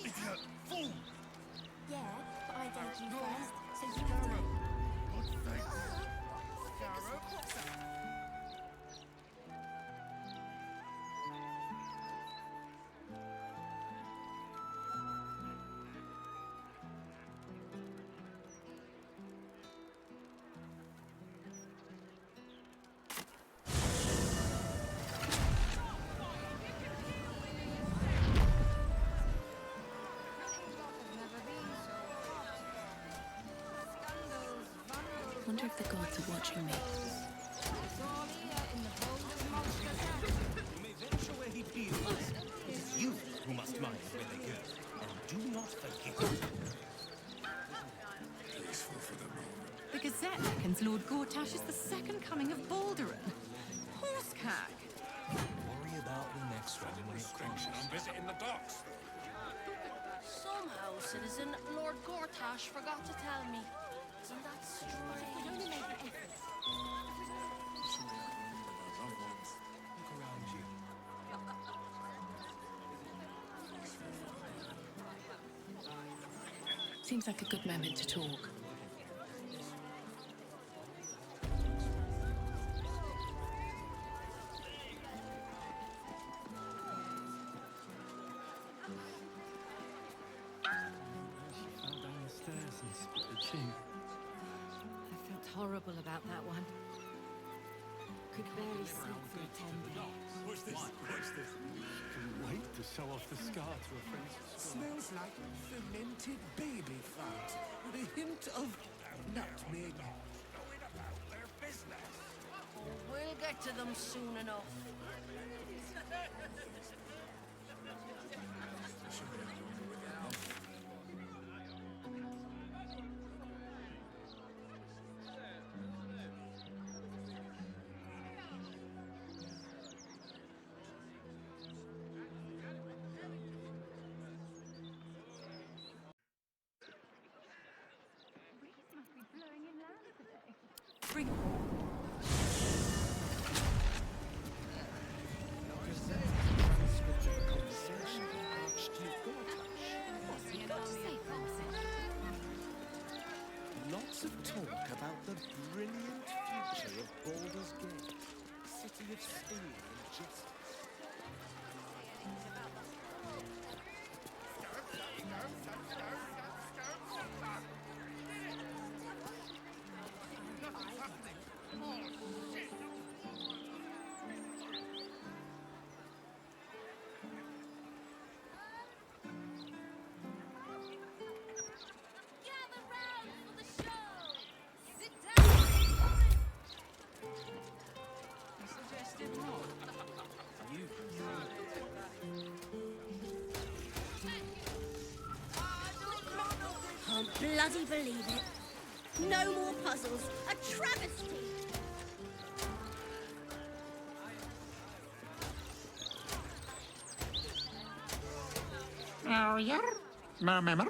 Idiot! Fool! Yeah, but I gave you first, so you have to... God's sake! Scarab! I wonder if the gods are watching me. You may venture where he feels. It is you who must mind where they go. And do not forget. Peaceful for the moment. The Gazette reckons Lord Gortash is the second coming of Balduran. Horsecack! Worry about the next one when it comes. I'm visiting the docks. Somehow, citizen, Lord Gortash forgot to tell me. Isn't that strange? Could only make an effort. Look around you. Seems like a good moment to talk. She fell down the stairs and split the chin. I felt horrible about that one. Could barely sleep for 10 days. What's this? What's this? Couldn't wait to show off the scar to her friends at school. Smells like fermented baby fat with a hint of nutmeg. Knowing about their business. We'll get to them soon enough. Bring Transcript of a conversation with Archduke Gortash. Lots of talk about the brilliant future of Baldur's Gate, city of steel and justice. Gather round for the show! Sit down! suggested more. Can't bloody believe it. No more puzzles. A travesty. Oh, yeah? Remember?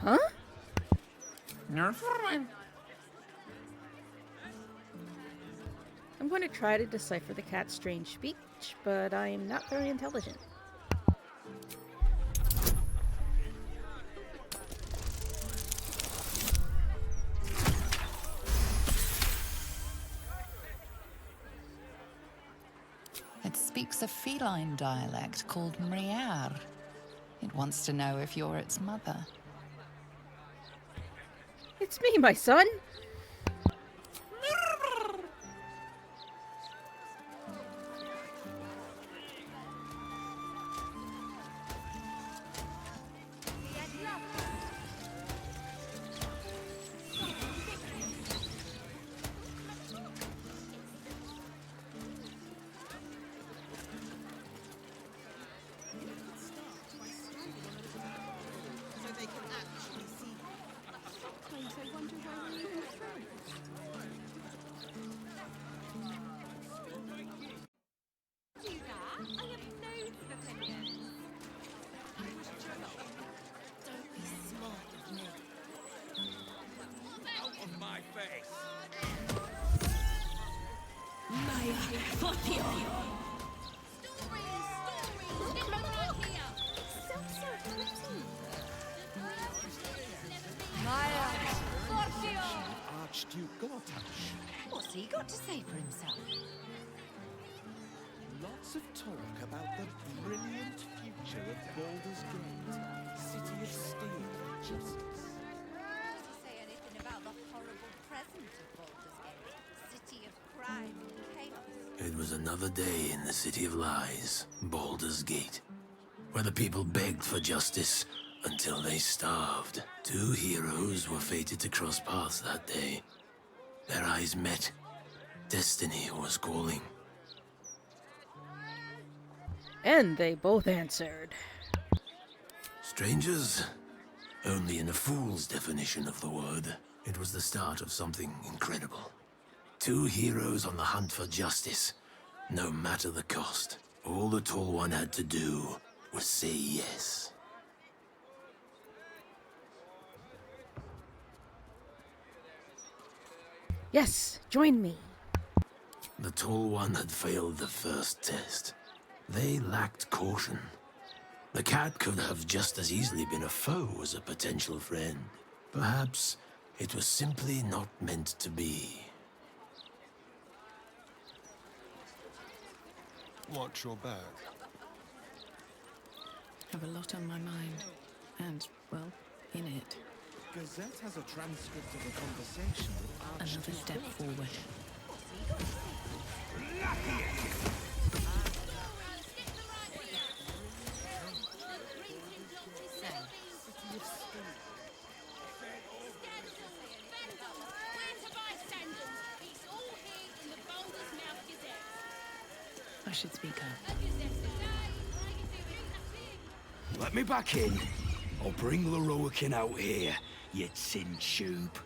Huh? You're fine. I'm going to try to decipher the cat's strange speech, but I'm not very intelligent. It speaks a feline dialect called Mriar. It wants to know if you're its mother. It's me, my son! So they can actually see. Sometimes I wonder why we all Archduke Gortash. What's he got to say for himself? Lots of talk about the brilliant future of Baldur's Gate, city of steel and justice. Does he say anything about the horrible present of Baldur's Gate? City of crime and chaos. It was another day in the City of Lies, Baldur's Gate, where the people begged for justice until they starved. Two heroes were fated to cross paths that day. Their eyes met. Destiny was calling. And they both answered. Strangers? Only in a fool's definition of the word. It was the start of something incredible. Two heroes on the hunt for justice, no matter the cost. All the Tall One had to do was say yes. Yes, join me. The Tall One had failed the first test. They lacked caution. The cat could have just as easily been a foe as a potential friend. Perhaps it was simply not meant to be. Watch your back. Have a lot on my mind. And, well, in it. Gazette has a transcript of a conversation with Archduke. Another step forward. I should speak up. Let me back in. I'll bring Leroican out here, you tin tube.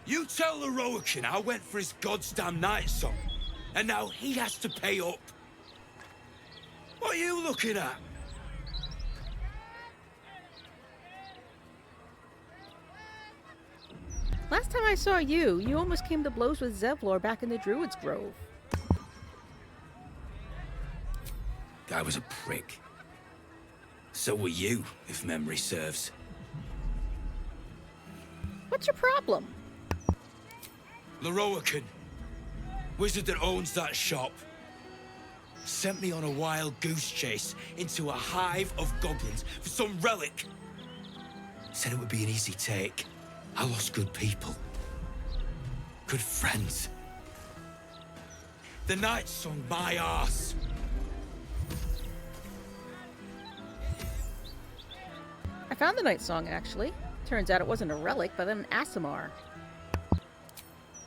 You tell Leroican I went for his goddamn night song, and now he has to pay up. What are you looking at? Last time I saw you, you almost came to blows with Zevlor back in the Druid's Grove. Guy was a prick. So were you, if memory serves. What's your problem? Leroican, wizard that owns that shop, sent me on a wild goose chase into a hive of goblins for some relic. Said it would be an easy take. I lost good people. Good friends. The night song my arse. I found the night song, actually. Turns out it wasn't a relic, but an Aasimar.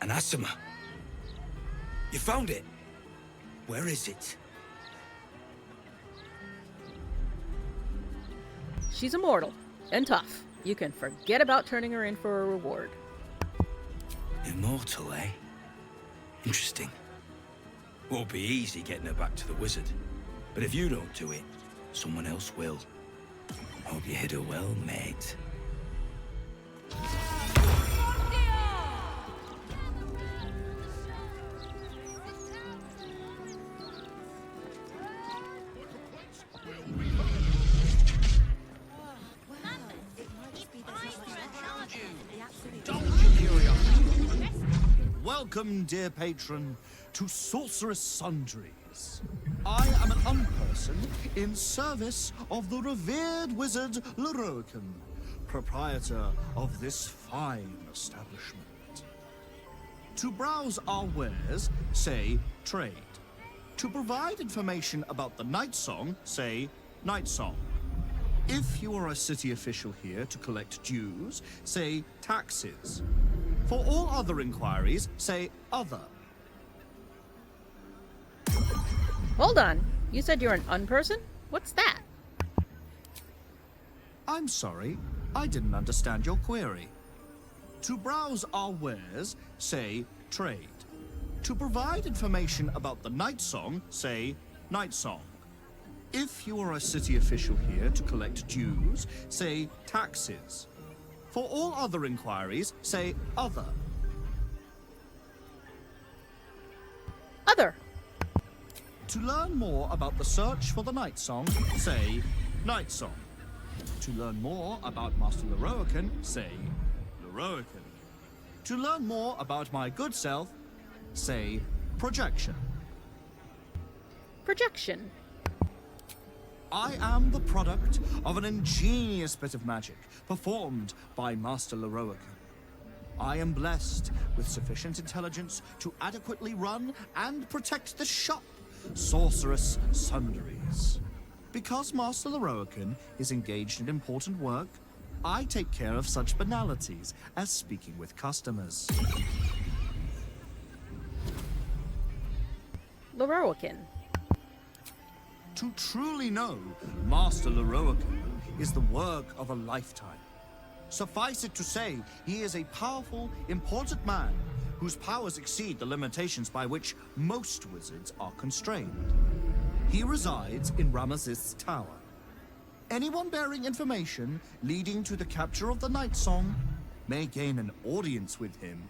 An Aasimar? You found it? Where is it? She's immortal and tough. You can forget about turning her in for a reward. Immortal, eh? Interesting. Won't be easy getting her back to the wizard. But if you don't do it, someone else will. Hope you hit her well, mate. Welcome, dear patron, to Sorceress Sundries. I am an unperson in service of the revered wizard Leroican, proprietor of this fine establishment. To browse our wares, say trade. To provide information about the night song, say night song. If you are a city official here to collect dues, say taxes. For all other inquiries, say other. Hold on. You said you're an unperson? What's that? I'm sorry, I didn't understand your query. To browse our wares, say trade. To provide information about the night song, say night song. If you are a city official here to collect dues, say taxes. For all other inquiries, say other. Other. To learn more about the search for the Night Song, say Night Song. To learn more about Master Lorroakan, say Lorroakan. To learn more about my good self, say projection. Projection. I am the product of an ingenious bit of magic performed by Master Lorroakan. I am blessed with sufficient intelligence to adequately run and protect the shop, Sorceress Sundries. Because Master Lorroakan is engaged in important work, I take care of such banalities as speaking with customers. Lorroakan. To truly know Master Lorroakan is the work of a lifetime. Suffice it to say, he is a powerful, important man whose powers exceed the limitations by which most wizards are constrained. He resides in Ramazith's tower. Anyone bearing information leading to the capture of the Night Song may gain an audience with him.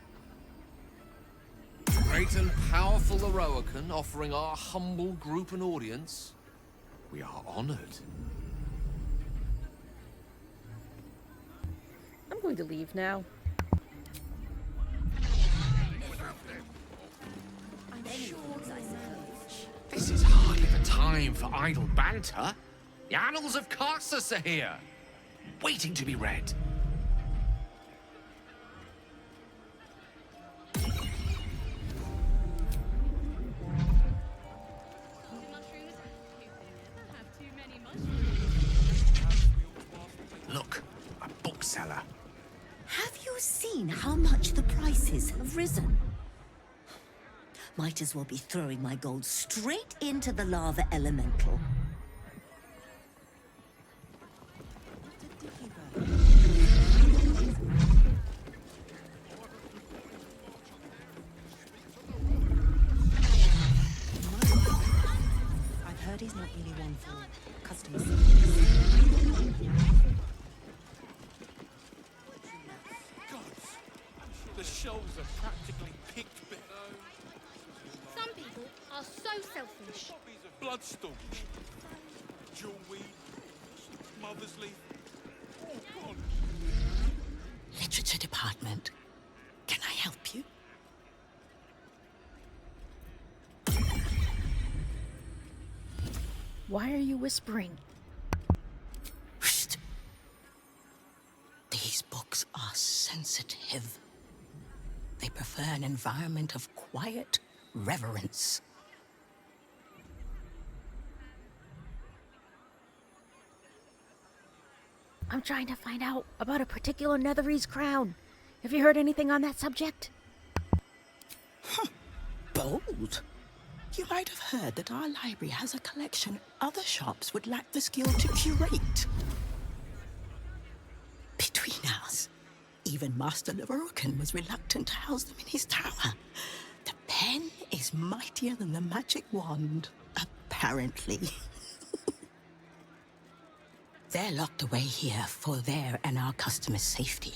Great and powerful Lorroakan offering our humble group an audience. We are honored. I'm going to leave now. This is hardly the time for idle banter. The annals of Carsus are here, waiting to be read. Look, a bookseller. Have you seen how much the prices have risen? Might as well be throwing my gold straight into the lava elemental. I've heard he's not really one for customer The shelves are practically picked bare. Some people are so selfish. Copies of Bloodstone, jewelweed, mother's leaf. Oh, God. Literature department. Can I help you? Why are you whispering? Shh. These books are sensitive. They prefer an environment of quiet reverence. I'm trying to find out about a particular Netherese crown. Have you heard anything on that subject? Bold. You might have heard that our library has a collection other shops would lack the skill to curate. Between us, even Master Lorroakan was reluctant to house them in his tower. The pen is mightier than the magic wand, apparently. They're locked away here for their and our customers' safety.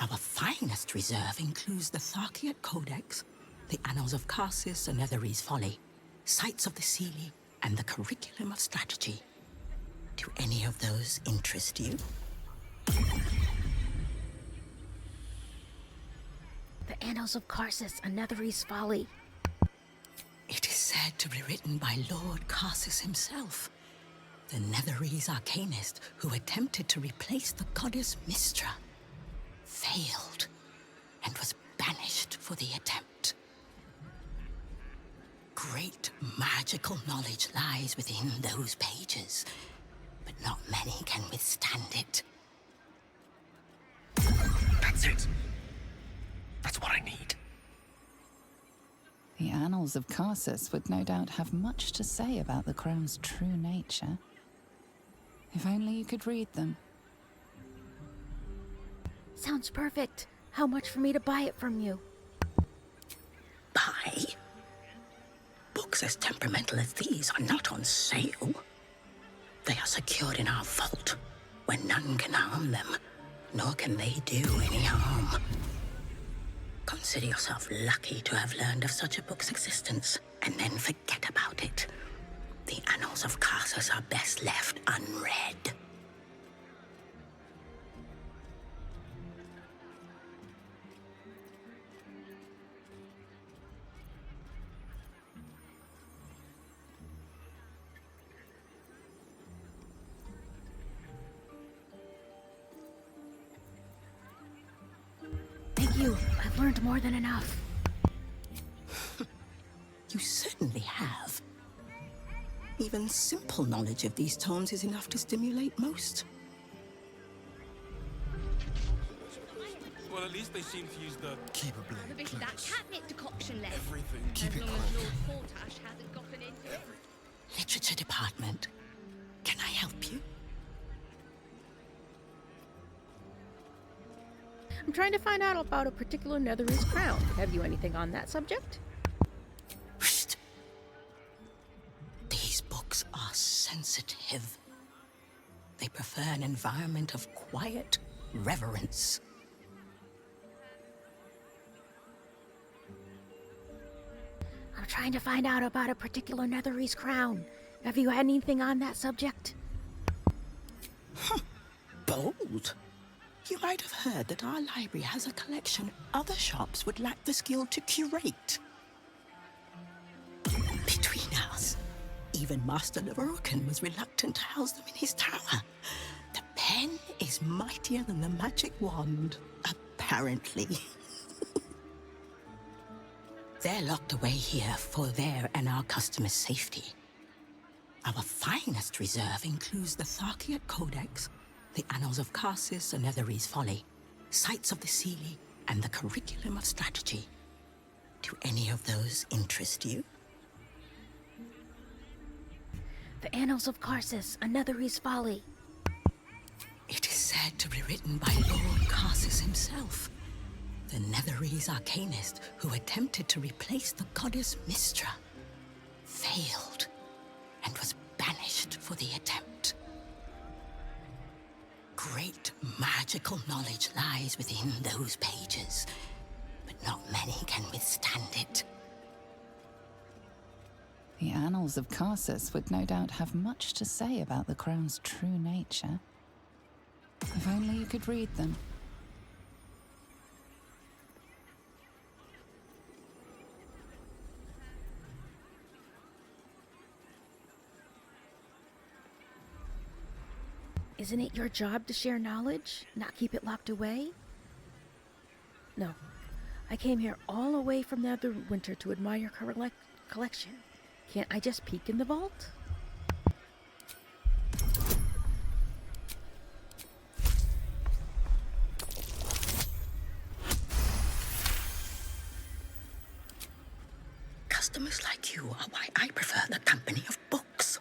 Our finest reserve includes the Tharkiot Codex, the Annals of Carsus and Netherese Folly, Sights of the Seelie, and the Curriculum of Strategy. Do any of those interest you? The Annals of Carsus and Netherese Folly. It is said to be written by Lord Carsus himself, the Netherese arcanist who attempted to replace the goddess Mystra, failed, and was banished for the attempt. Great magical knowledge lies within those pages, but not many can withstand it. That's it. That's what I need. The annals of Carsus would no doubt have much to say about the crown's true nature. If only you could read them. Sounds perfect. How much for me to buy it from you? Buy? Books as temperamental as these are not on sale. They are secured in our vault, where none can harm them, nor can they do any harm. Consider yourself lucky to have learned of such a book's existence, and then forget about it. The annals of Carsus are best left unread. Thank you. I've learned more than enough. You certainly have. Even simple knowledge of these tomes is enough to stimulate most. Well, at least they seem to use the Keep a blade Have a bit of that close. catnip decoction left. everything. Keep it As long quiet. as Lord Portash hasn't gotten into it. Literature department. Can I help you? I'm trying to find out about a particular Netherese crown. Have you anything on that subject? These books are sensitive. They prefer an environment of quiet reverence. I'm trying to find out about a particular Netherese crown. Have you had anything on that subject? Bold. You might have heard that our library has a collection other shops would lack the skill to curate. Between us, even Master Lyssa was reluctant to house them in his tower. The pen is mightier than the magic wand, apparently. They're locked away here for their and our customers' safety. Our finest reserve includes the Tharkiat Codex, the Annals of Carsis and Netherese Folly, Sights of the Seelie, and the Curriculum of Strategy. Do any of those interest you? The Annals of Carsis, a Netherese Folly. It is said to be written by Lord Carsis himself, the Netherese arcanist who attempted to replace the goddess Mystra, failed, and was banished for the attempt. Great magical knowledge lies within those pages, but not many can withstand it. The annals of Carsus would no doubt have much to say about the crown's true nature. If only you could read them. Isn't it your job to share knowledge, not keep it locked away? No. I came here all the way from Netherwinter to admire your collection. Can't I just peek in the vault? Customers like you are why I prefer the company of books.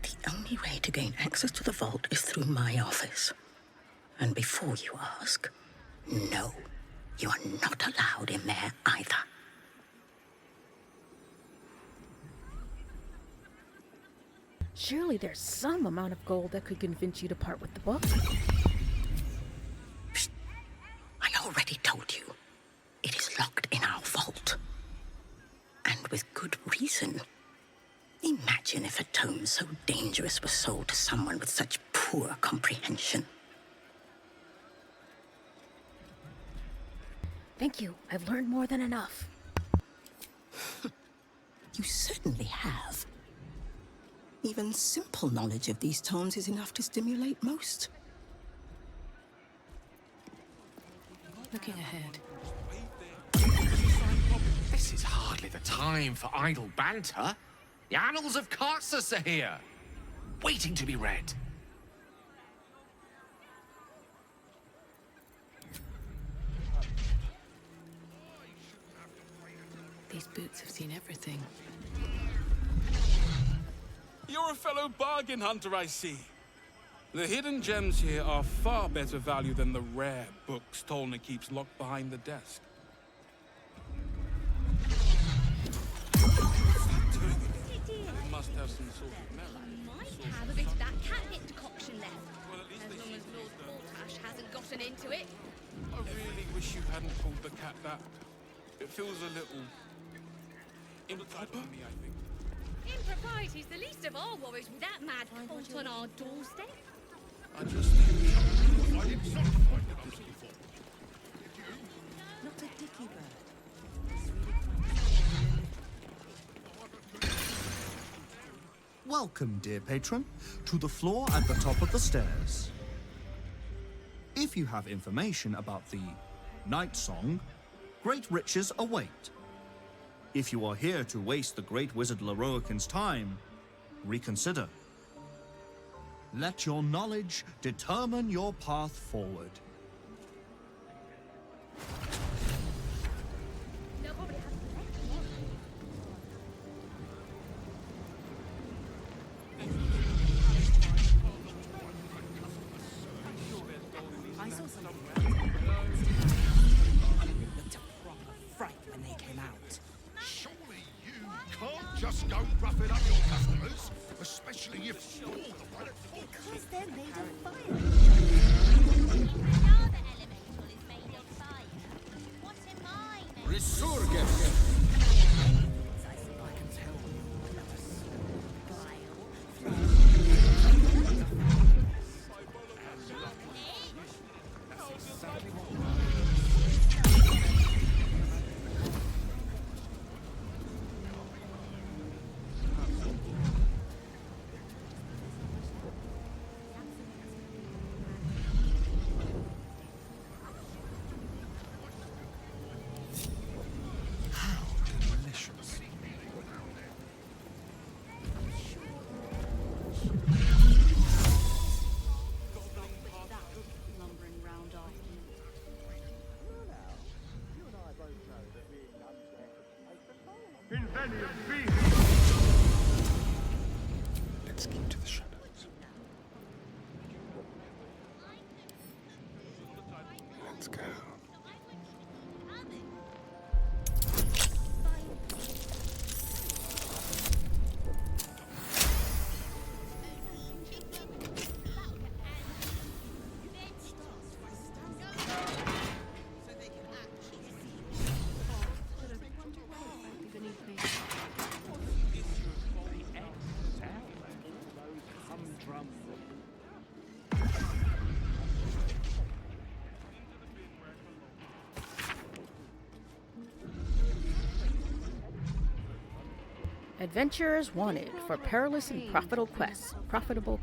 The only way to gain access to the vault is through my office. And before you ask, no, you are not allowed in there either. Surely there's some amount of gold that could convince you to part with the book. Psst. I already told you. It is locked in our vault. And with good reason. Imagine if a tome so dangerous was sold to someone with such poor comprehension. Thank you. I've learned more than enough. You certainly have. Even simple knowledge of these tomes is enough to stimulate most. Looking ahead. This is hardly the time for idle banter. The annals of Carsus are here, waiting to be read. These boots have seen everything. You're a fellow bargain hunter, I see. The hidden gems here are far better value than the rare books Tolna keeps locked behind the desk. It must have some sort of merit. Might have a bit of that catnip decoction left. As long as Lord Portash hasn't gotten into it. I really wish you hadn't pulled the cat back. It feels a little improper for me, I think. Impropriety's the least of our worries with that mad cult on our doorstep. I just think... I did not find it out before. Not a dicky bird. Welcome, dear patron, to the floor at the top of the stairs. If you have information about the Night Song, great riches await. If you are here to waste the great wizard Lorroakan's time, reconsider. Let your knowledge determine your path forward. I saw something. Looked a proper fright when they came out. Surely you can't just go roughing up your customers, especially if you're the one at fault. Because they're made of fire. Another elemental is made of fire. What am I made of? Resurgence! I can tell you that a Lumbering round after you. Let's keep to the shadows. Let's go. Adventurers wanted for perilous and profitable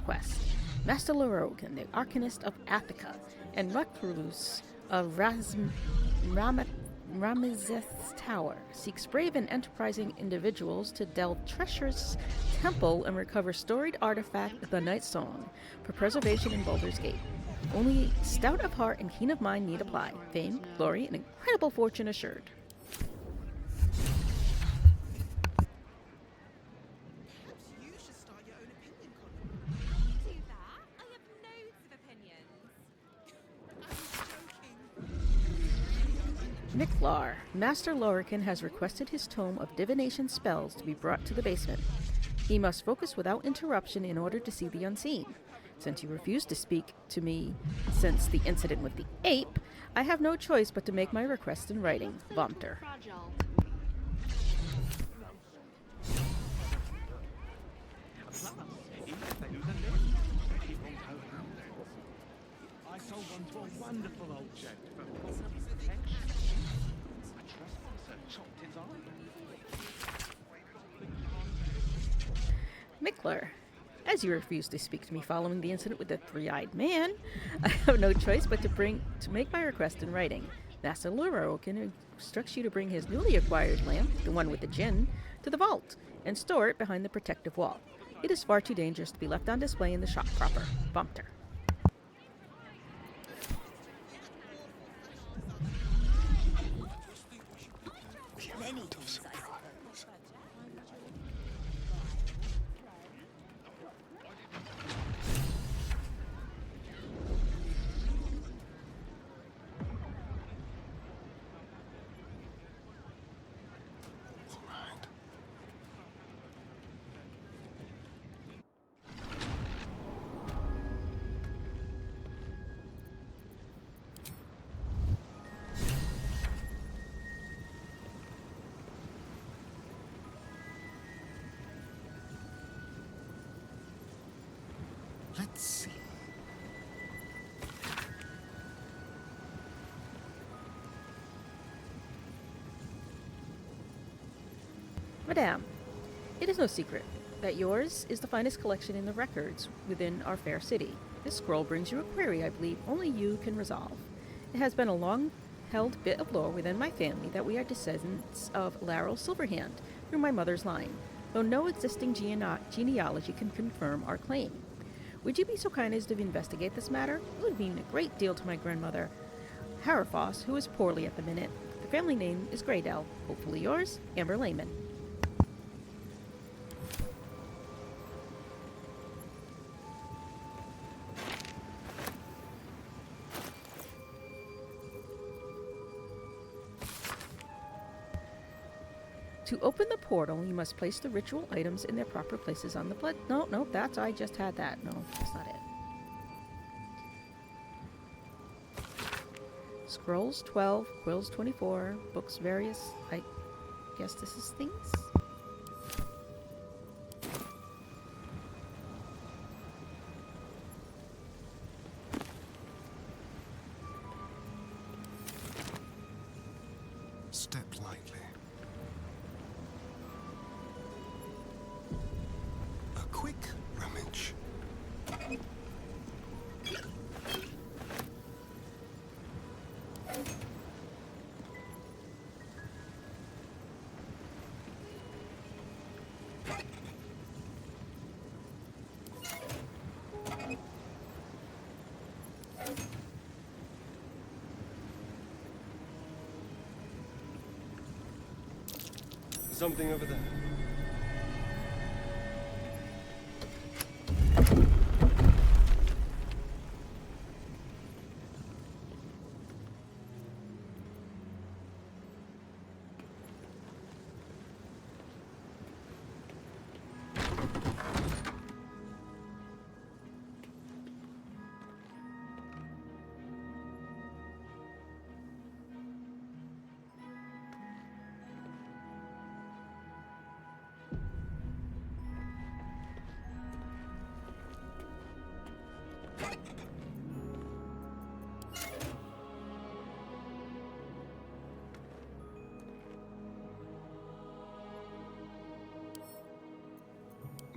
quest. Master Lorroakan, the Arcanist of Attica, and Recluse of Rameseth's Tower, seeks brave and enterprising individuals to delve treacherous temple and recover storied artifact, the Night Song, for preservation in Baldur's Gate. Only stout of heart and keen of mind need apply. Fame, glory, and incredible fortune assured. Do that? I have loads of opinions. Miklar, Master Lorroakan has requested his tome of divination spells to be brought to the basement. He must focus without interruption in order to see the unseen. Since you refused to speak to me since the incident with the ape, I have no choice but to make my request in writing. Vomter. I sold one to a wonderful old gent for I trust Sir chopped his eye. Miklar, as you refused to speak to me following the incident with the three-eyed man, I have no choice but to make my request in writing. Master Lorroakan instructs you to bring his newly acquired lamp, the one with the djinn, to the vault and store it behind the protective wall. It is far too dangerous to be left on display in the shop proper. Vomter. Let's see. Madame, it is no secret that yours is the finest collection in the records within our fair city. This scroll brings you a query I believe only you can resolve. It has been a long-held bit of lore within my family that we are descendants of Laurel Silverhand through my mother's line, though no existing genealogy can confirm our claim. Would you be so kind as to investigate this matter? It would mean a great deal to my grandmother, Harafoss, who is poorly at the minute. The family name is Graydell. Hopefully yours, Amber Lehman. To open the portal, you must place the ritual items in their proper places on the blood. No, I just had that. No, that's not it. Scrolls 12, quills 24, books various. I guess this is things? Step lightly. A quick rummage. Something over there.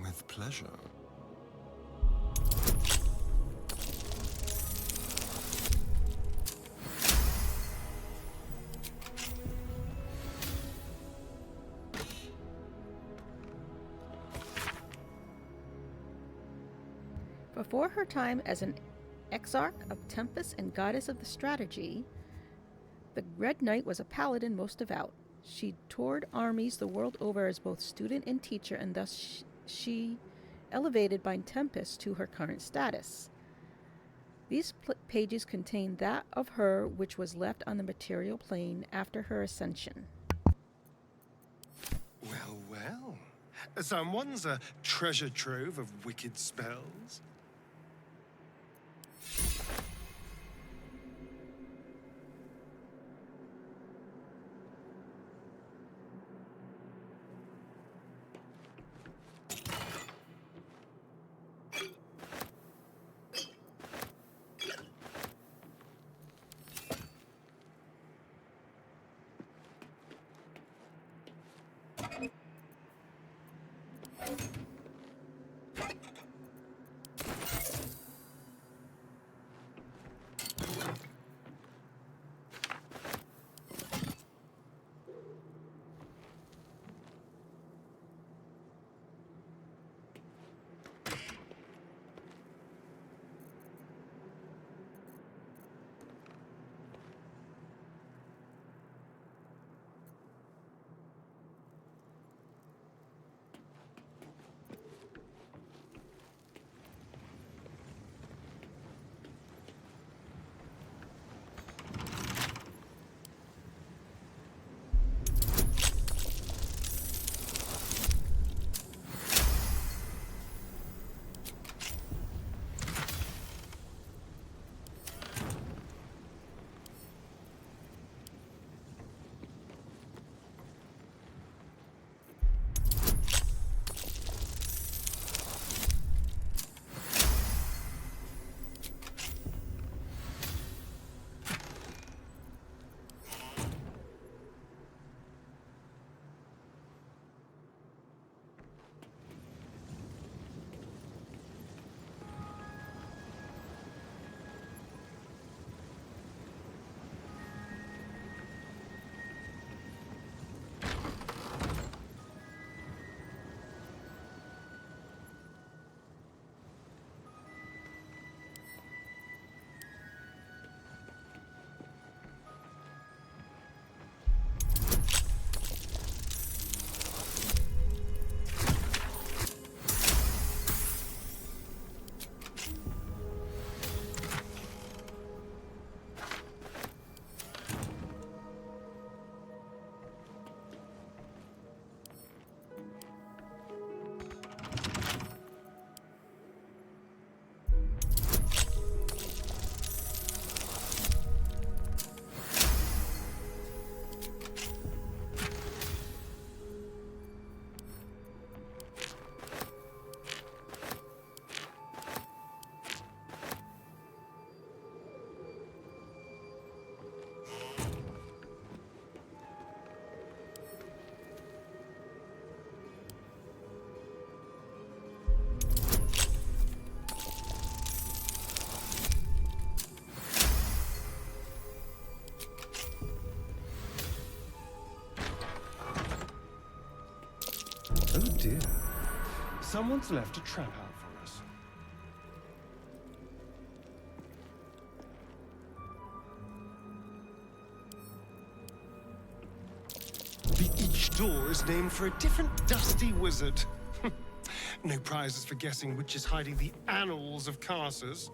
With pleasure. Before her time as an exarch of Tempest and goddess of the strategy, the Red Knight was a paladin most devout. She toured armies the world over as both student and teacher, and thus she elevated by Tempest to her current status. These pages contain that of her which was left on the material plane after her ascension. Well, well. Someone's a treasure trove of wicked spells. Oh dear. Someone's left a trap out for us. Each door is named for a different dusty wizard. No prizes for guessing which is hiding the annals of Carsus.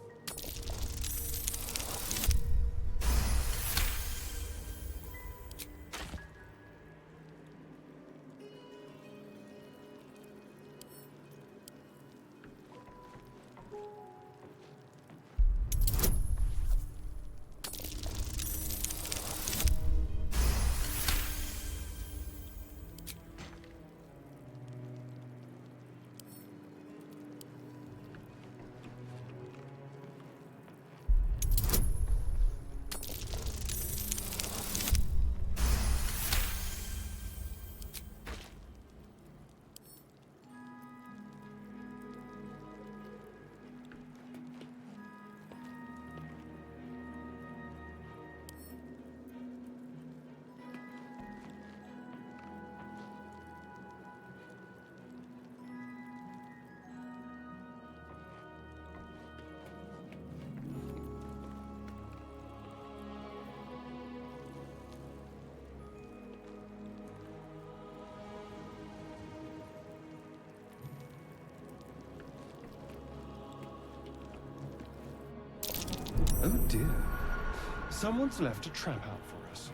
Oh dear. Someone's left a trap out for us.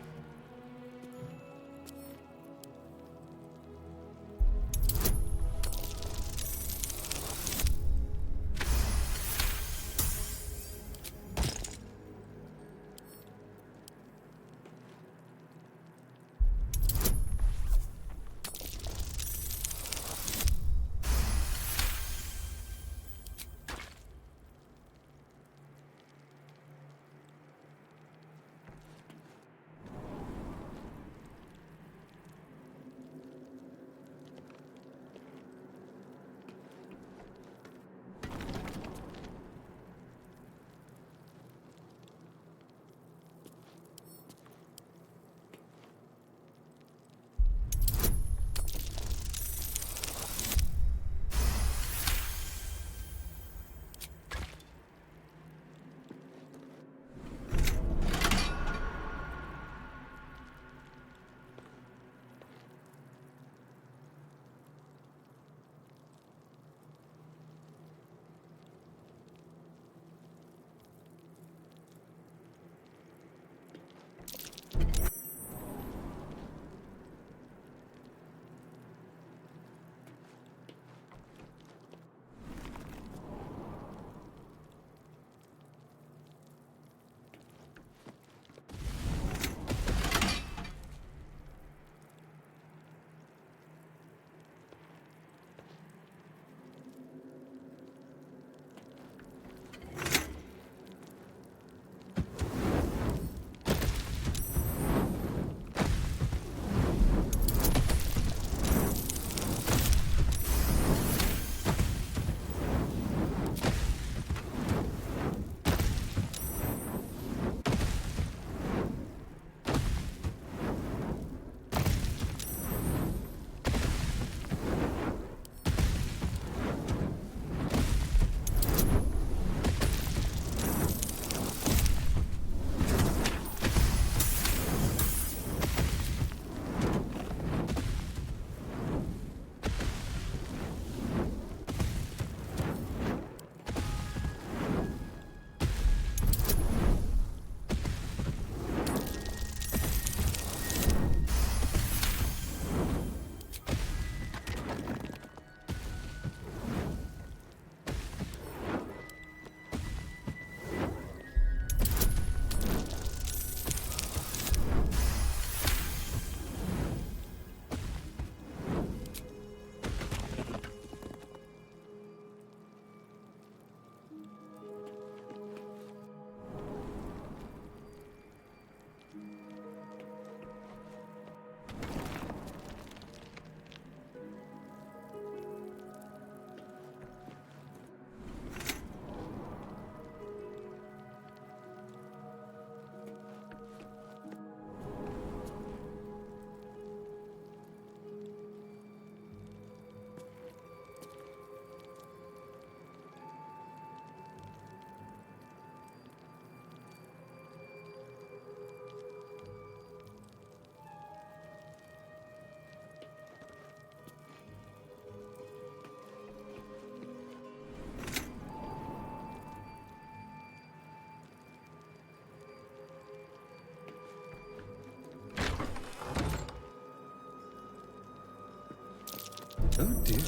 Oh dear.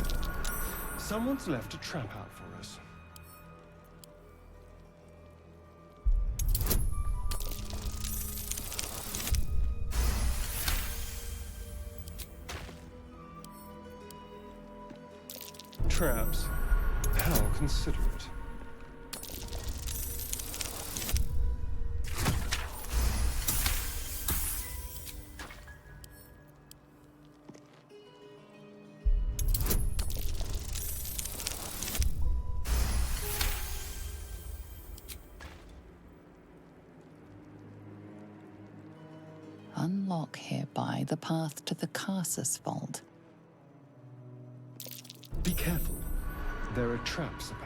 Someone's left a trap out for us. Traps. How considerate. Unlock hereby the path to the Carsus Vault. Be careful. There are traps about.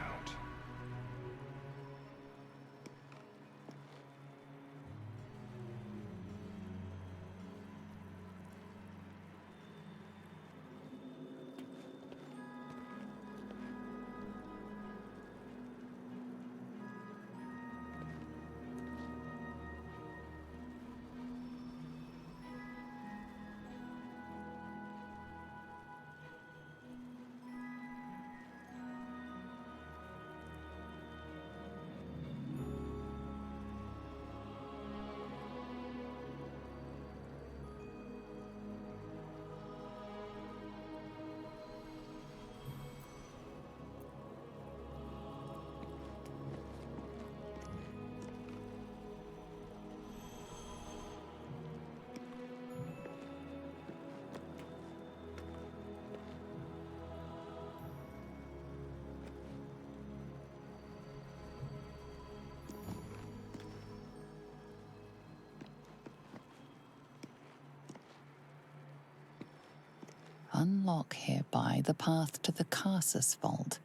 Unlock hereby the path to the Carsus Vault.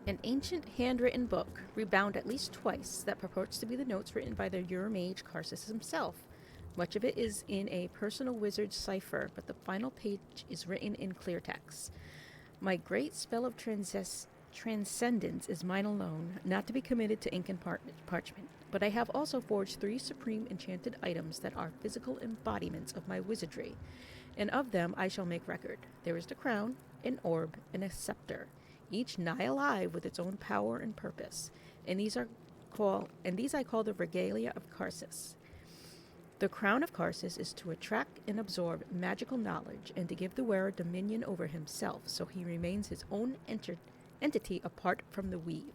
An ancient handwritten book, rebound at least twice, that purports to be the notes written by the Euromage Carsus himself. Much of it is in a personal wizard's cipher, but the final page is written in clear text. My great spell of transcendence is mine alone, not to be committed to ink and parchment, but I have also forged 3 supreme enchanted items that are physical embodiments of my wizardry, and of them I shall make record. There is the crown, an orb, and a scepter, each nigh alive with its own power and purpose, and these I call the regalia of Carsus. The crown of Carsus is to attract and absorb magical knowledge, and to give the wearer dominion over himself, so he remains his own entity apart from the weave.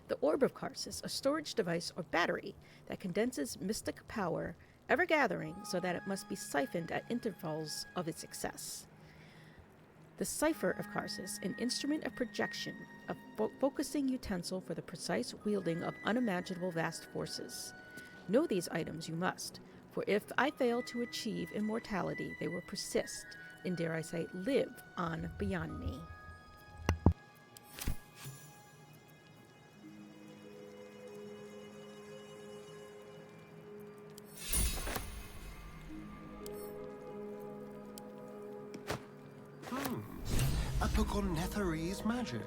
The orb of Carsus, a storage device or battery that condenses mystic power, ever gathering, so that it must be siphoned at intervals of its excess. The cipher of Carsus, an instrument of projection, a focusing utensil for the precise wielding of unimaginable vast forces. Know these items you must, for if I fail to achieve immortality, they will persist, and dare I say, live on beyond me. A book on Netherese magic.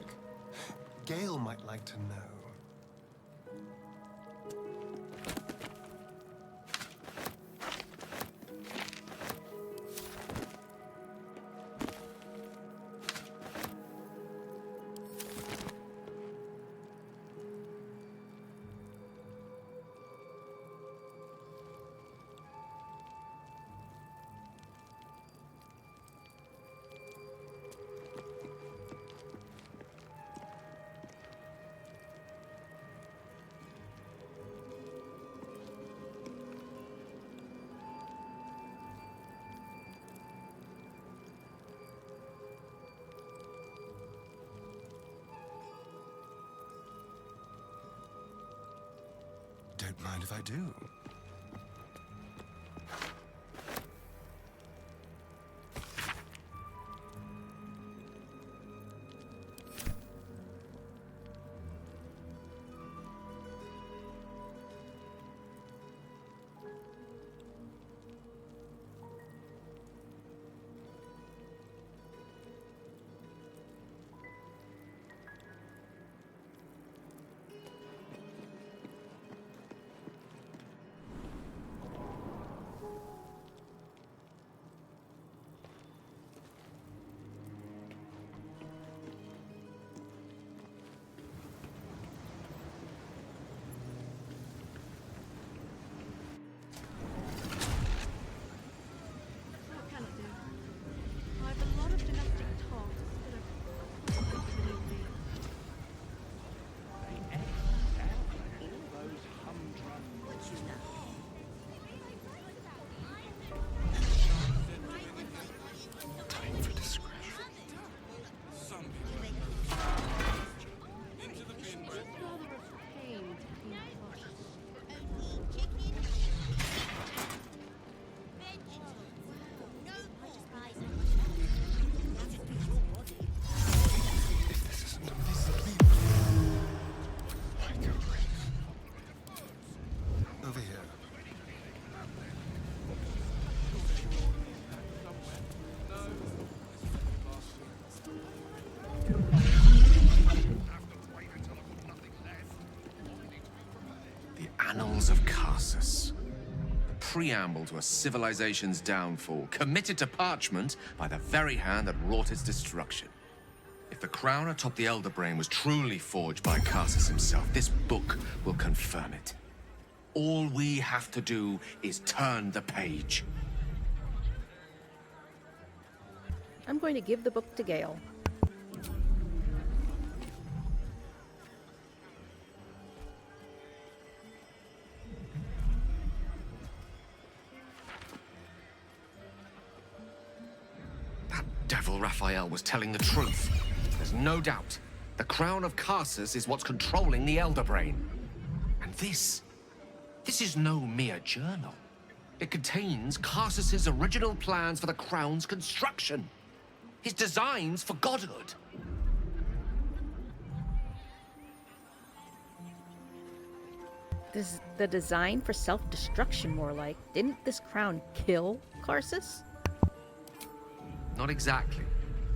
Gale might like to know. Don't mind if I do. What can I do? I have a lot of domestic tasks that are beneath me. Time for discretion. Some into the bin. It's rather a pain to clean clothes. If this isn't over here. The Annals of Carsus. The preamble to a civilization's downfall, committed to parchment by the very hand that wrought its destruction. If the crown atop the Elder Brain was truly forged by Carsus himself, this book will confirm it. All we have to do is turn the page. I'm going to give the book to Gale. That devil Raphael was telling the truth. There's no doubt. The crown of Carsus is what's controlling the Elder Brain. And this is no mere journal. It contains Carsus's original plans for the crown's construction. His designs for godhood. This is the design for self-destruction, more like. Didn't this crown kill Carsus? Not exactly.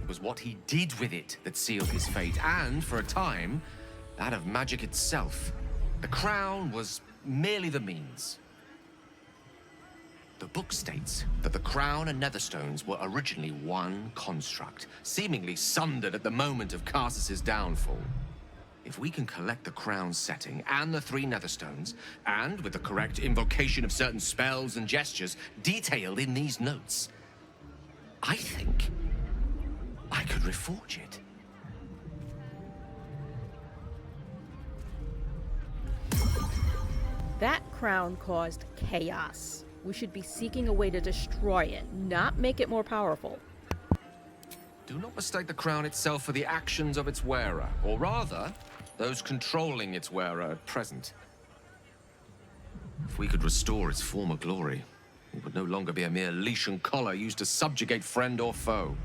It was what he did with it that sealed his fate, and, for a time, that of magic itself. The crown was merely the means. The book states that the crown and netherstones were originally one construct, seemingly sundered at the moment of Carsus's downfall. If we can collect the crown's setting and the 3 netherstones, and with the correct invocation of certain spells and gestures detailed in these notes, I think I could reforge it. That crown caused chaos. We should be seeking a way to destroy it, not make it more powerful. Do not mistake the crown itself for the actions of its wearer, or rather, those controlling its wearer at present. If we could restore its former glory, it would no longer be a mere leash and collar used to subjugate friend or foe.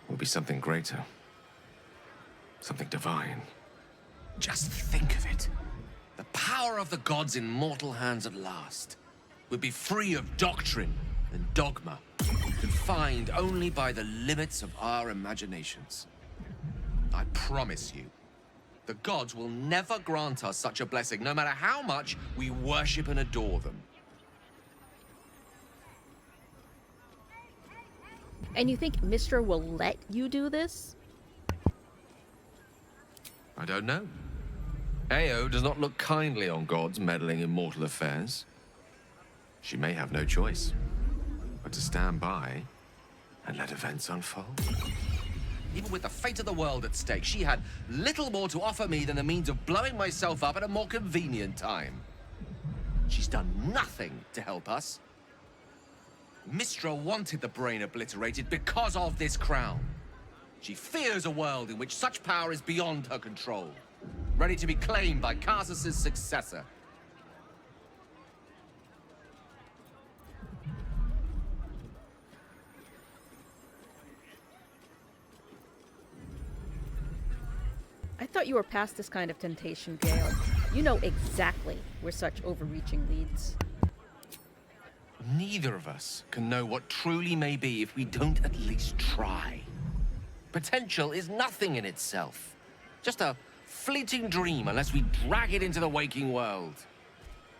It would be something greater. Something divine. Just think of it. The power of the gods in mortal hands at last would be free of doctrine and dogma, confined only by the limits of our imaginations. I promise you, the gods will never grant us such a blessing, no matter how much we worship and adore them. And you think Mistra will let you do this? I don't know. Ao does not look kindly on gods meddling in mortal affairs. She may have no choice but to stand by and let events unfold. Even with the fate of the world at stake, she had little more to offer me than the means of blowing myself up at a more convenient time. She's done nothing to help us. Mistra wanted the brain obliterated because of this crown. She fears a world in which such power is beyond her control, ready to be claimed by Carsus's successor. I thought you were past this kind of temptation, Gale. You know exactly where such overreaching leads. Neither of us can know what truly may be if we don't at least try. Potential is nothing in itself. Just a fleeting dream unless we drag it into the waking world.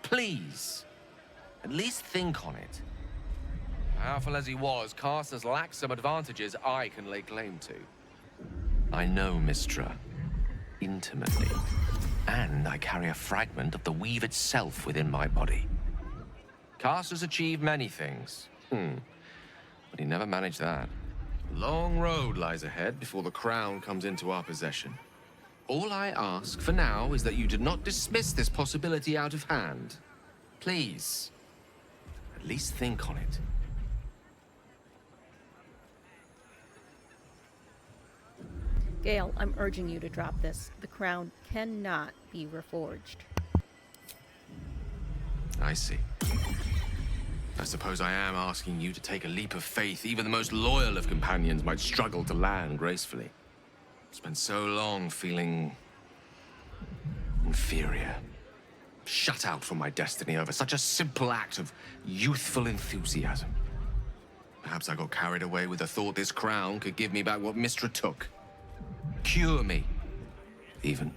Please, at least think on it. Powerful as he was, Carsus lacks some advantages I can lay claim to. I know Mistra intimately, and I carry a fragment of the weave itself within my body. Carsus achieved many things, but he never managed that. A long road lies ahead before the crown comes into our possession. All I ask for now is that you do not dismiss this possibility out of hand. Please, at least think on it. Gale, I'm urging you to drop this. The crown cannot be reforged. I see. I suppose I am asking you to take a leap of faith even the most loyal of companions might struggle to land gracefully. Spent so long feeling inferior. Shut out from my destiny over such a simple act of youthful enthusiasm. Perhaps I got carried away with the thought this crown could give me back what Mistra took. Cure me, even.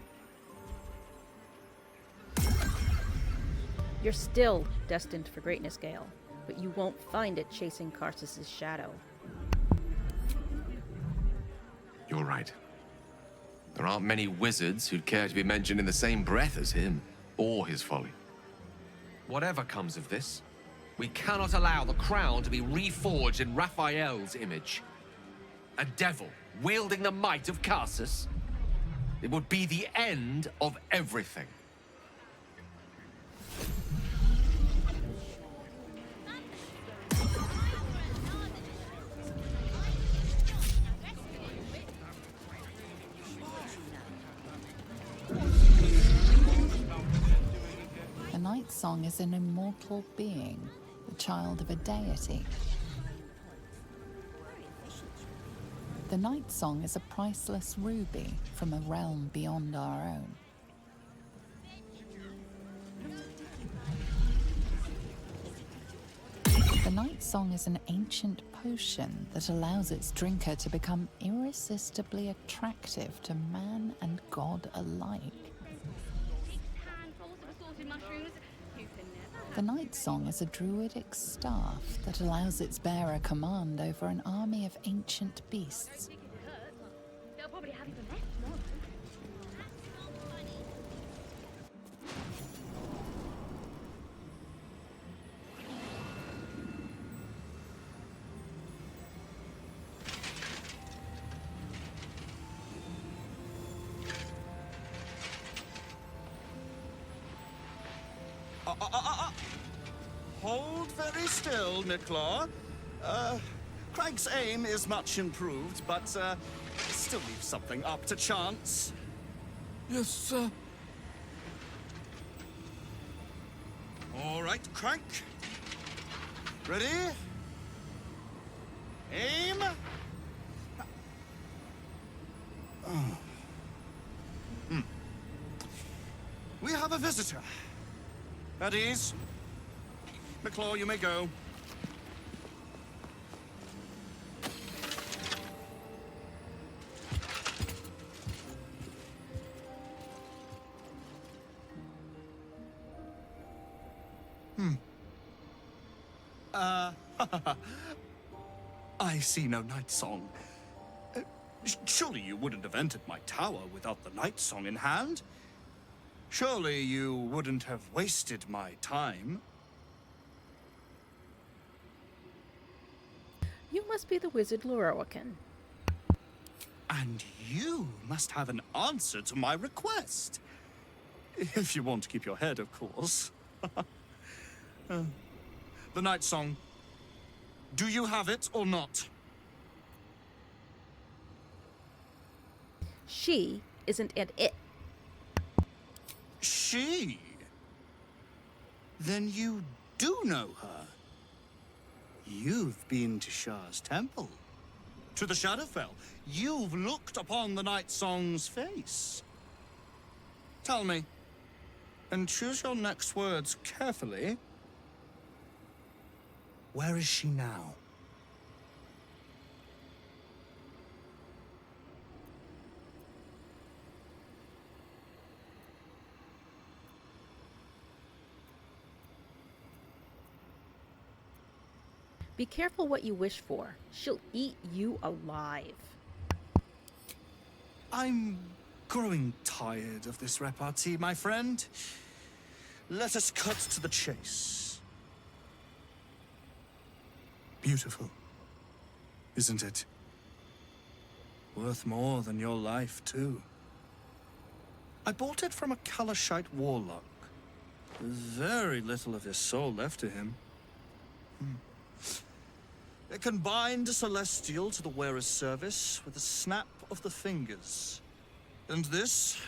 You're still destined for greatness, Gale, but you won't find it chasing Carsus's shadow. You're right. There aren't many wizards who'd care to be mentioned in the same breath as him, or his folly. Whatever comes of this, we cannot allow the crown to be reforged in Raphael's image. A devil wielding the might of Carsus. It would be the end of everything. The Night Song is an immortal being, the child of a deity. The Night Song is a priceless ruby from a realm beyond our own. The Night Song is an ancient potion that allows its drinker to become irresistibly attractive to man and god alike. The Night Song is a druidic staff that allows its bearer command over an army of ancient beasts. They'll probably have even less tomorrow. Hold very still, Nicklaw. Craig's aim is much improved, but still leaves something up to chance. Yes, sir. All right, Crank. Ready? Aim. We have a visitor. At ease. McClaw, you may go. I see no Night Song. Surely you wouldn't have entered my tower without the Night Song in hand? Surely you wouldn't have wasted my time? You must be the wizard Loroakan. And you must have an answer to my request. If you want to keep your head, of course. The Night Song. Do you have it or not? She isn't an it. She? Then you do know her. You've been to Shah's temple. To the Shadowfell. You've looked upon the Night Song's face. Tell me, and choose your next words carefully, where is she now? Be careful what you wish for. She'll eat you alive. I'm growing tired of this repartee, my friend. Let us cut to the chase. Beautiful, isn't it? Worth more than your life, too. I bought it from a Kalashite warlock. There's very little of his soul left to him. It can bind a celestial to the wearer's service with a snap of the fingers. And this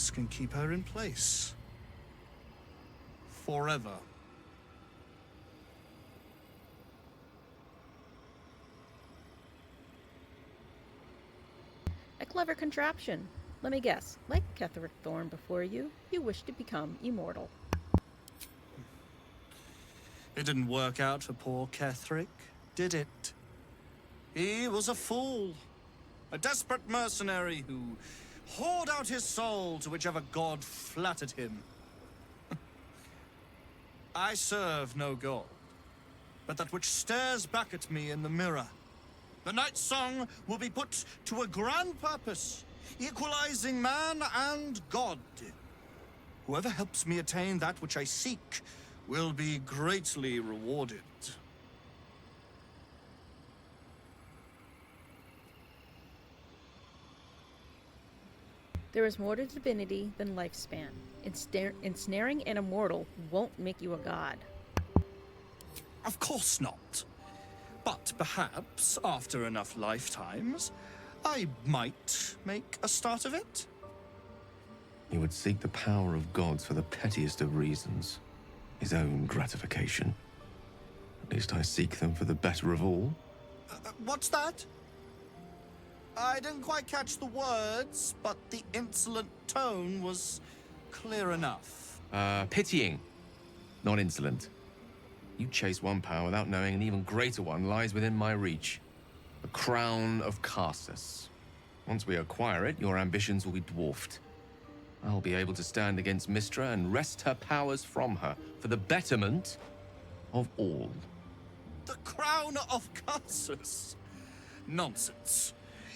can keep her in place. Forever. A clever contraption. Let me guess. Like Ketheric Thorn before you, you wish to become immortal. It didn't work out for poor Ketheric, did it? He was a fool. A desperate mercenary who poured out his soul to whichever god flattered him. I serve no god, but that which stares back at me in the mirror. The Night Song will be put to a grand purpose, equalizing man and god. Whoever helps me attain that which I seek will be greatly rewarded. There is more to divinity than lifespan. Ensnaring an immortal won't make you a god. Of course not. But perhaps, after enough lifetimes, I might make a start of it. He would seek the power of gods for the pettiest of reasons. His own gratification. At least I seek them for the better of all. What's that? I didn't quite catch the words, but the insolent tone was clear enough. Pitying, not insolent. You chase one power without knowing an even greater one lies within my reach. The crown of Karsus. Once we acquire it, your ambitions will be dwarfed. I'll be able to stand against Mystra and wrest her powers from her for the betterment of all. The crown of Karsus? Nonsense.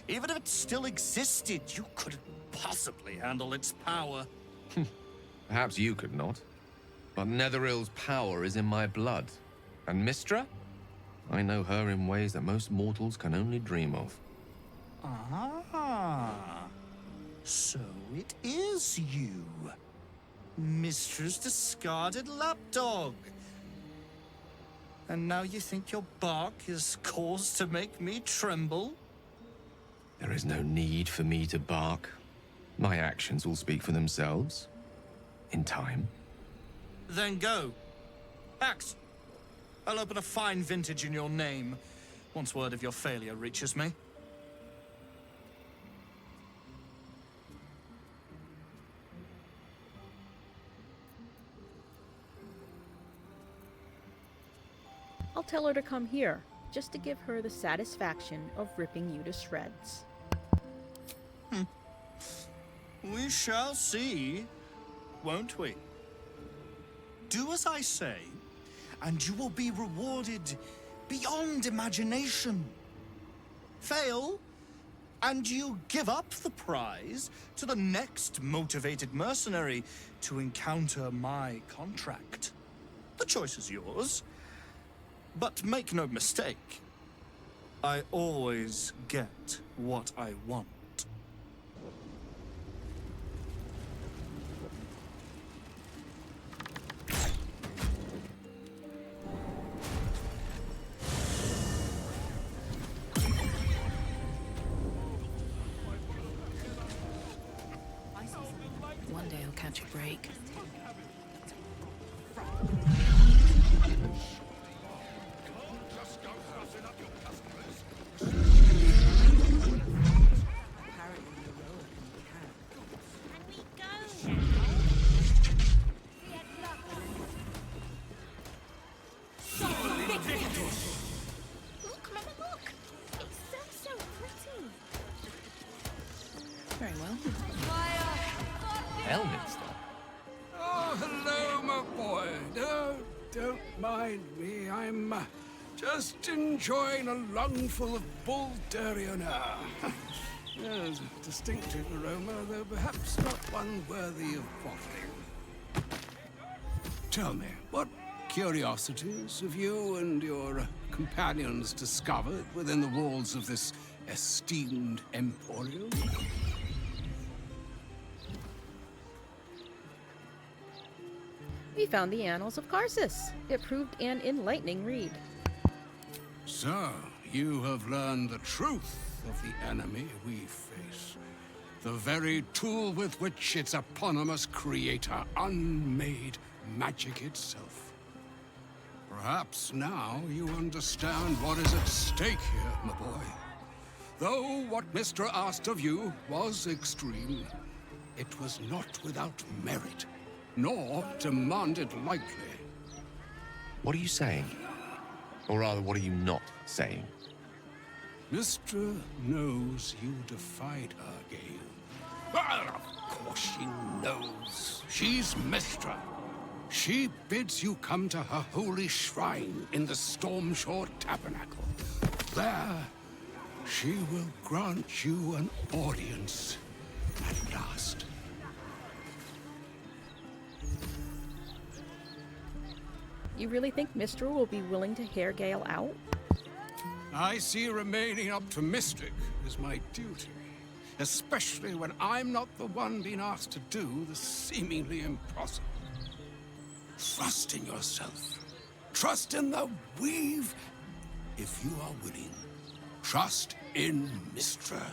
Even if it still existed, you couldn't possibly handle its power. Perhaps you could not. But Netheril's power is in my blood. And Mystra? I know her in ways that most mortals can only dream of. Ah. So it is you. Mystra's discarded lapdog. And now you think your bark is cause to make me tremble? There is no need for me to bark. My actions will speak for themselves. In time. Then go. Act. I'll open a fine vintage in your name, once word of your failure reaches me. I'll tell her to come here, just to give her the satisfaction of ripping you to shreds. We shall see, won't we? Do as I say, and you will be rewarded beyond imagination. Fail, and you give up the prize to the next motivated mercenary to encounter my contract. The choice is yours, but make no mistake, I always get what I want. One day I'll catch a break. Elminster? Oh, hello, my boy. No, don't mind me. I'm just enjoying a lungful of Baldurian air. There's a distinctive aroma, though perhaps not one worthy of bottling. Tell me, what curiosities have you and your companions discovered within the walls of this esteemed emporium? We found the Annals of Karsus. It proved an enlightening read. So, you have learned the truth of the enemy we face. The very tool with which its eponymous creator unmade magic itself. Perhaps now you understand what is at stake here, my boy. Though what Mystra asked of you was extreme, it was not without merit, nor demanded lightly. What are you saying? Or rather, what are you not saying? Mystra knows you defied her, Gale. Well, of course she knows. She's Mystra. She bids you come to her holy shrine in the Stormshore Tabernacle. There, she will grant you an audience at last. You really think Mystra will be willing to hear Gale out? I see remaining optimistic is my duty. Especially when I'm not the one being asked to do the seemingly impossible. Trust in yourself. Trust in the weave, if you are willing. Trust in Mystra.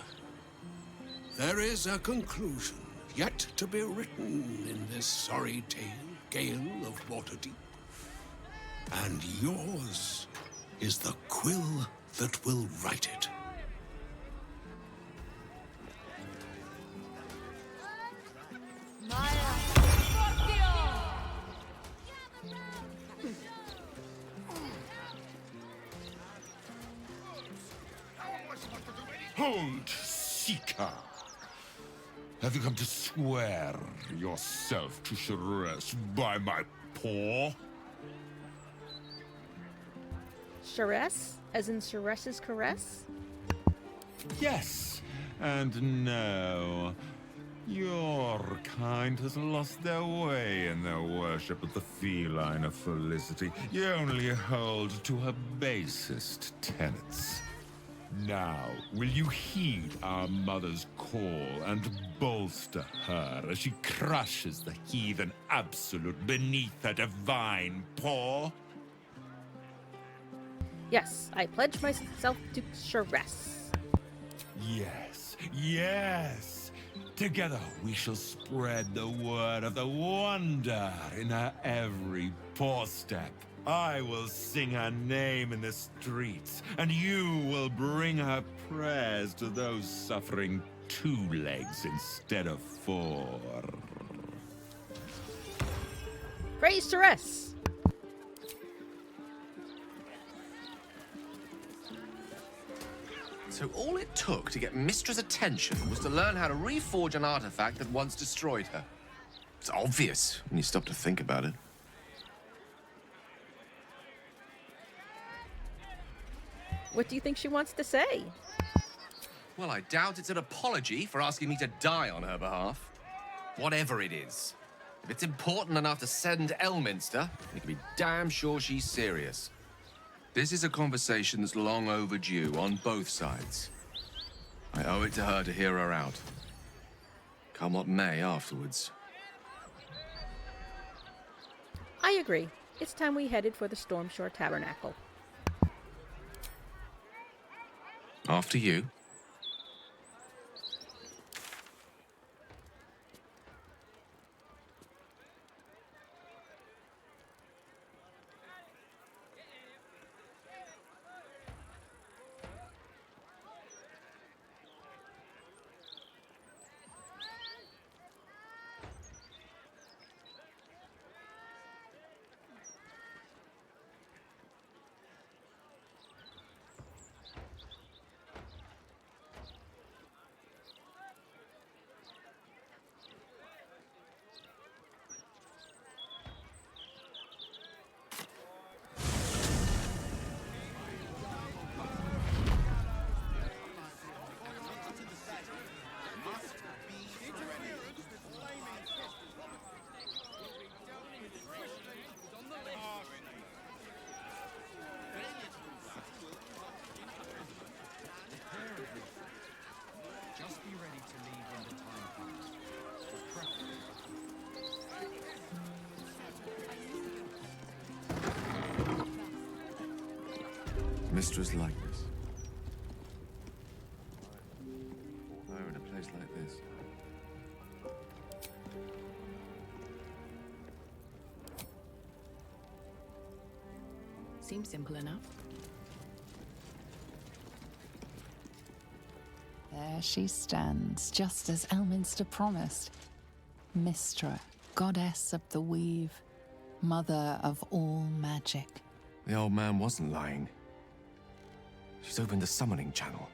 There is a conclusion yet to be written in this sorry tale, Gale of Waterdeep. And yours is the quill that will write it. Hold, Seeker. Have you come to swear yourself to Sharess by my paw? Sharess? As in Sharess's caress? Yes, and no. Your kind has lost their way in their worship of the feline of Felicity. You only hold to her basest tenets. Now, will you heed our mother's call and bolster her as she crushes the heathen absolute beneath her divine paw? Yes, I pledge myself to Sharess. Yes, yes! Together we shall spread the word of the wonder in her every paw step. I will sing her name in the streets, and you will bring her prayers to those suffering 2 legs instead of 4. Praise Sharess! So all it took to get Mystra's attention was to learn how to reforge an artifact that once destroyed her. It's obvious when you stop to think about it. What do you think she wants to say? Well, I doubt it's an apology for asking me to die on her behalf. Whatever it is. If it's important enough to send Elminster, you can be damn sure she's serious. This is a conversation that's long overdue on both sides. I owe it to her to hear her out. Come what may afterwards. I agree. It's time we headed for the Stormshore Tabernacle. After you. Mistra's likeness. Although in a place like this. Seems simple enough. There she stands, just as Elminster promised. Mystra, goddess of the weave, mother of all magic. The old man wasn't lying. She's opened the summoning channel.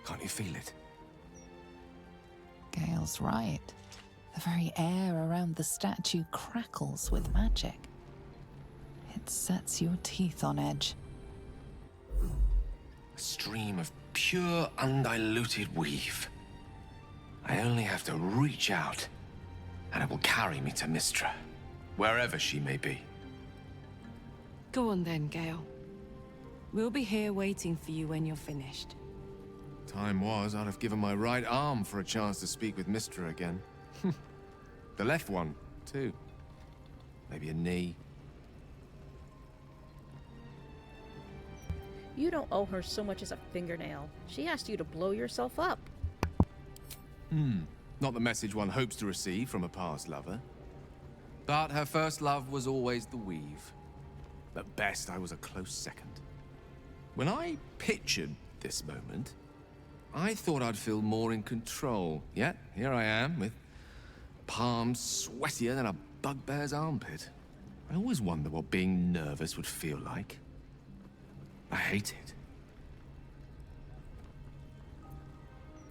Can't you feel it? Gale's right. The very air around the statue crackles with magic. It sets your teeth on edge. A stream of pure, undiluted weave. I only have to reach out, and it will carry me to Mystra, wherever she may be. Go on then, Gale. We'll be here waiting for you when you're finished. Time was, I'd have given my right arm for a chance to speak with Mystra again. The left one, too. Maybe a knee. You don't owe her so much as a fingernail. She asked you to blow yourself up. Not the message one hopes to receive from a past lover. But her first love was always the weave. At best, I was a close second. When I pictured this moment, I thought I'd feel more in control. Yet, here I am, with palms sweatier than a bugbear's armpit. I always wonder what being nervous would feel like. I hate it.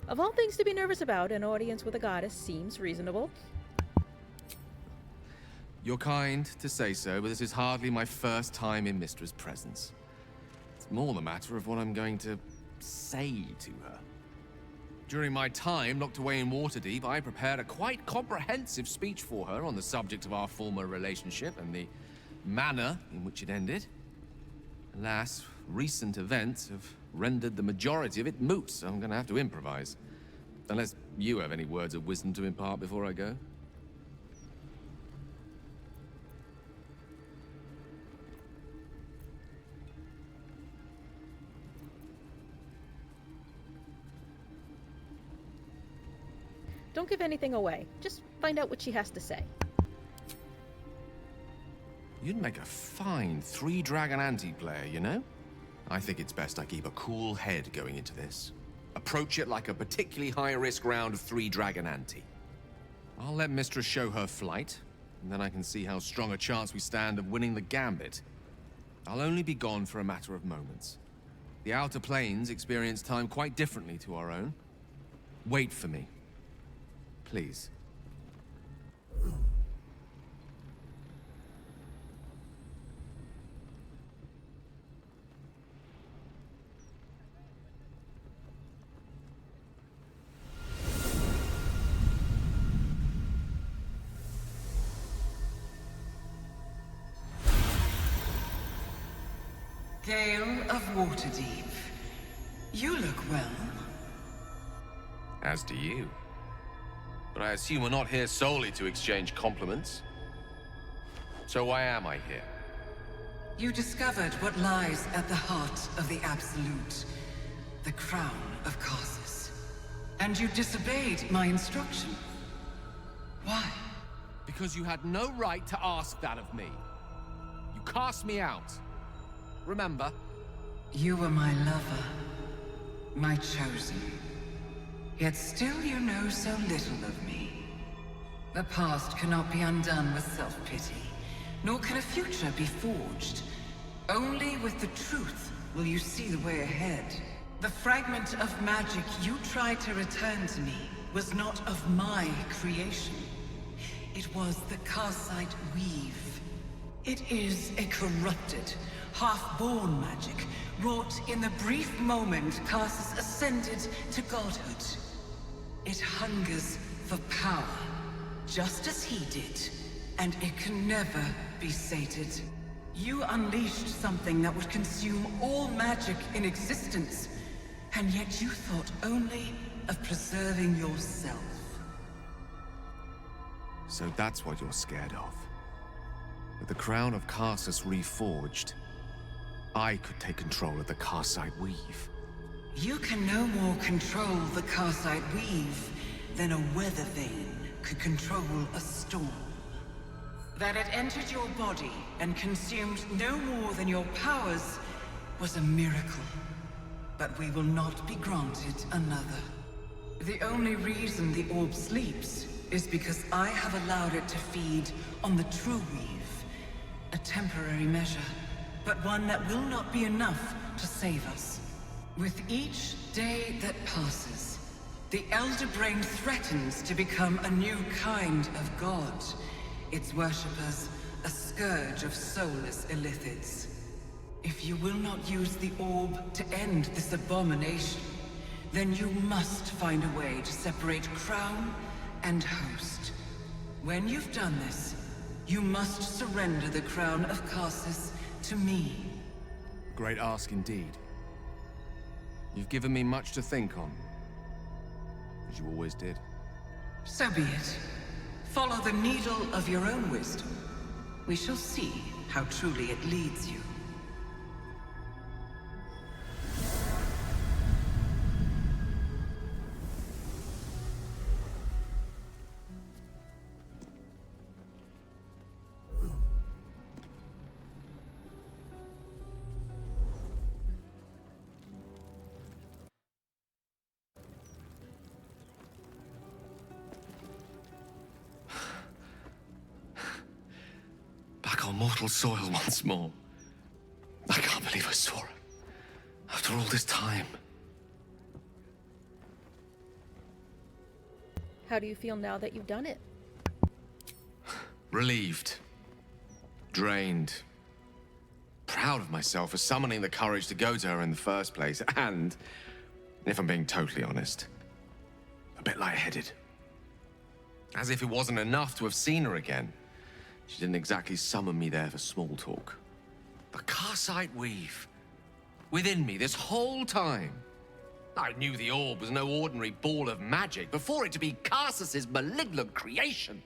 Of all things to be nervous about, an audience with a goddess seems reasonable. You're kind to say so, but this is hardly my first time in Mystra's presence. It's more the matter of what I'm going to say to her. During my time locked away in Waterdeep, I prepared a quite comprehensive speech for her on the subject of our former relationship and the manner in which it ended. Alas, recent events have rendered the majority of it moot, so I'm going to have to improvise. Unless you have any words of wisdom to impart before I go. Don't give anything away. Just find out what she has to say. You'd make a fine three-dragon anti-player, you know? I think it's best I keep a cool head going into this. Approach it like a particularly high-risk round of three-dragon ante. I'll let Mystra show her flight, and then I can see how strong a chance we stand of winning the gambit. I'll only be gone for a matter of moments. The Outer Planes experience time quite differently to our own. Wait for me. Please. Gale of Waterdeep. You look well. As do you. But I assume we're not here solely to exchange compliments. So why am I here? You discovered what lies at the heart of the Absolute, the crown of Karsus. And you disobeyed my instruction. Why? Because you had no right to ask that of me. You cast me out. Remember? You were my lover, my chosen. Yet still you know so little of me. The past cannot be undone with self-pity, nor can a future be forged. Only with the truth will you see the way ahead. The fragment of magic you tried to return to me was not of my creation. It was the Karsite weave. It is a corrupted, half-born magic, wrought in the brief moment Karsus ascended to godhood. It hungers for power, just as he did, and it can never be sated. You unleashed something that would consume all magic in existence, and yet you thought only of preserving yourself. So that's what you're scared of. With the crown of Karsus reforged, I could take control of the Karsite Weave. You can no more control the Karsite Weave than a weather vane could control a storm. That it entered your body and consumed no more than your powers was a miracle. But we will not be granted another. The only reason the orb sleeps is because I have allowed it to feed on the true weave. A temporary measure, but one that will not be enough to save us. With each day that passes, the Elder Brain threatens to become a new kind of god. Its worshippers, a scourge of soulless illithids. If you will not use the orb to end this abomination, then you must find a way to separate crown and host. When you've done this, you must surrender the crown of Karsus to me. Great ask indeed. You've given me much to think on, as you always did. So be it. Follow the needle of your own wisdom. We shall see how truly it leads you. Back on mortal soil once more. I can't believe I saw it. After all this time. How do you feel now that you've done it? Relieved. Drained. Proud of myself for summoning the courage to go to her in the first place. And, if I'm being totally honest, a bit lightheaded. As if it wasn't enough to have seen her again. She didn't exactly summon me there for small talk. The Karsite Weave. Within me this whole time. I knew the orb was no ordinary ball of magic before it to be Karsus's malignant creation.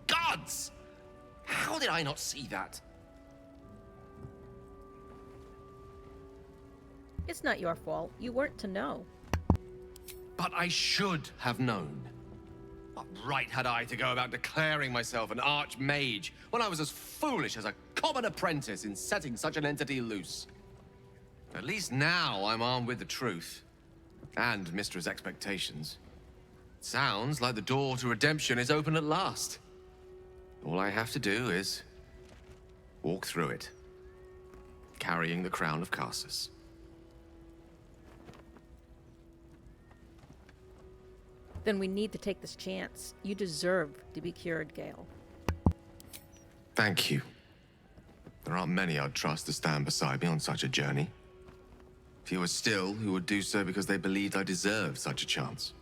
Gods! How did I not see that? It's not your fault. You weren't to know. But I should have known. What right had I to go about declaring myself an archmage when I was as foolish as a common apprentice in setting such an entity loose? At least now I'm armed with the truth. And Mistra's expectations. Sounds like the door to redemption is open at last. All I have to do is walk through it, carrying the crown of Karsus. Then we need to take this chance. You deserve to be cured, Gale. Thank you. There aren't many I'd trust to stand beside me on such a journey. Fewer still who would do so because they believed I deserved such a chance.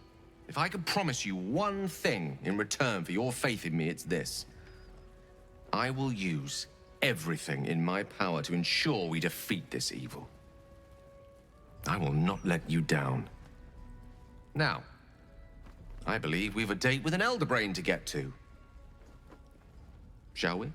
If I could promise you one thing in return for your faith in me, it's this. I will use everything in my power to ensure we defeat this evil. I will not let you down. Now, I believe we've a date with an Elder Brain to get to. Shall we?